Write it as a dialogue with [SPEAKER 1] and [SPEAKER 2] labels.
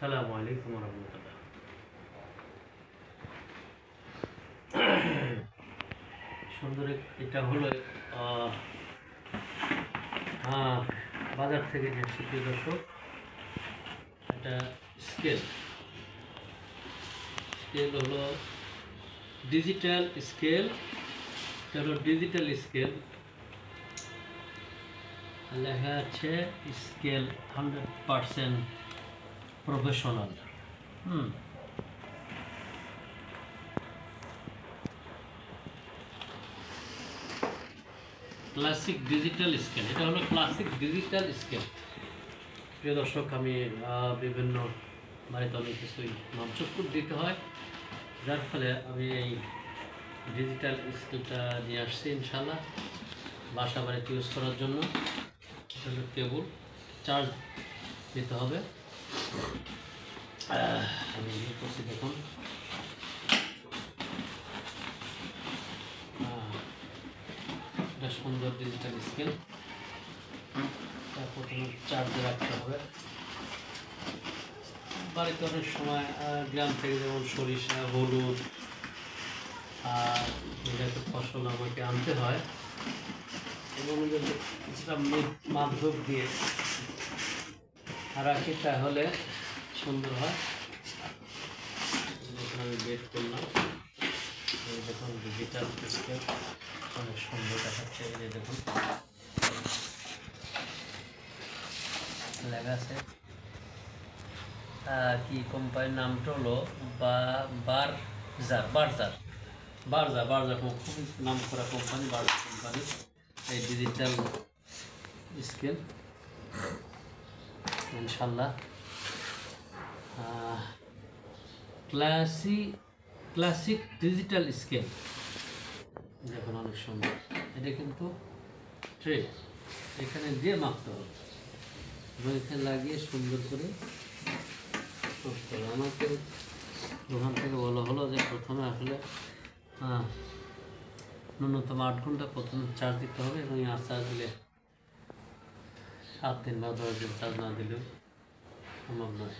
[SPEAKER 1] আসসালামু আলাইকুম রহমতুল্লাহ। সুন্দর এটা হলো বাজার থেকে যে প্রিয় দর্শক, এটা স্কেল হলো ডিজিটাল স্কেল। এটা হলো ডিজিটাল স্কেল, লেখা আছে scale 100% professional. Classic digital scale, এটা হলো ক্লাসিক ডিজিটাল স্কেল। প্রিয় দর্শক, আমি বিভিন্ন বাড়িতে অনেক কিছুই মাপচুপ দিতে হয়, যার ফলে আমি এই ডিজিটাল স্কেলটা নিয়ে আসছি ইনশাল্লাহ বাসা বাড়িতে ইউজ করার জন্য। এটা হলো কেবল, চার্জ দিতে হবে। আমি ইয়ে করছি, দেখুন এটা সুন্দর ডিজিটাল স্কেল। প্রথমে চার্জে রাখতে হবে। বাড়িতে অনেক সময় গ্রাম থেকে যেমন সরিষা, হলুদ আর জাতীয় ফসল আমাকে আনতে হয়, এবং যদি কিছুটা মাধব দিয়ে রাখি তাহলে সুন্দর হয়। দেখুন আমি বের করলাম, দেখুন ডিজিটাল স্কেল অনেক সুন্দর দেখাচ্ছে। এই যে দেখুন লেখা আছে কি কোম্পানির নামটা হলো বার্জার খুবই নাম করা কোম্পানি, বার্জার কোম্পানি। এই ডিজিটাল স্কেল ইনশাল্লাহ ক্লাসিক ডিজিটাল স্কেল, দেখুন অনেক সুন্দর। এটা কিন্তু ট্রে এখানে দিয়ে মাপতে হবে এবং এখানে লাগিয়ে সুন্দর করে করতে হবে। আমাকে দোকান থেকে বলা হলো যে প্রথমে আসলে ন্যূনতম 8 ঘন্টা প্রথমে চার্জ দিতে হবে, এবং আর চার্জ দিলে 7 দিন বা 10 দিন চার্জ না দিলেও সম্ভব নয়।